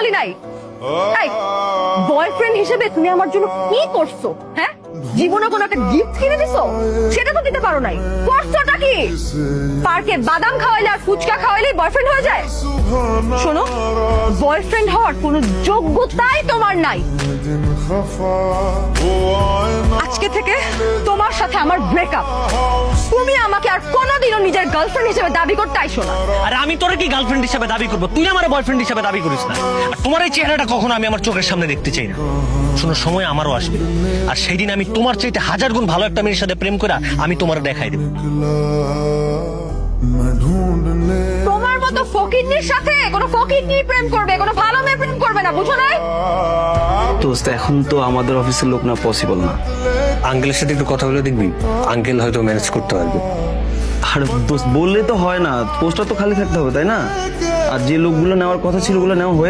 বলি নাই? এই বয়ফ্রেন্ড হিসেবে তুমি আমার জন্য কি করছো? হ্যাঁ, জীবনে কোনো একটা গিফট কিনে দিছো? সেটা তো দিতে পারো নাই। করছোটা কি? পার্কে বাদাম খাওয়াইলে আর ফুচকা খাওয়াইলে বয়ফ্রেন্ড হয়ে যায়? শোনো, বয়ফ্রেন্ড হওয়ার কোনো যোগ্যতাই তোমার নাই। আজকে থেকে তোমার সাথে আমার ব্রেকআপ। তুমি আমাকে আর কোনোদিনও নিজের গার্লফ্রেন্ড হিসেবে দাবি করতে আইসো না। আর আমি তোরে কি গার্লফ্রেন্ড হিসেবে দাবি করবো? তুই আমার বয়ফ্রেন্ড হিসেবে দাবি করিস না। আর তোমার এই চেহারাটা কখনো আমি আমার চোখের সামনে দেখতে চাই না। শোনো, সময় আমারও আসবে, আর সেই দিন আমি তোমার চাইতে 1000 গুণ ভালো একটা মেয়ের সাথে প্রেম করে আমি তোমার দেখাই দেবো। তোমার মতো ফকিন্নির সাথে কোনো ফকিন্নি প্রেম করবে, কোনো ভালো মেয়ে প্রেম করবে না, বুঝো না? দোস্ত, এখন তো আমাদের অফিসের লোক না, পসিবল না। আঙ্কেলের সাথে একটু কথা বলে দেখবি, আঙ্কেল হয়তো ম্যানেজ করতে পারবে। আর দোস্ত, বললে তো হয় না, পোস্টটা তো খালি থাকতে হবে, তাই না? আর যে লোকগুলো নেওয়ার কথা ছিল ওগুলো নেওয়া হয়ে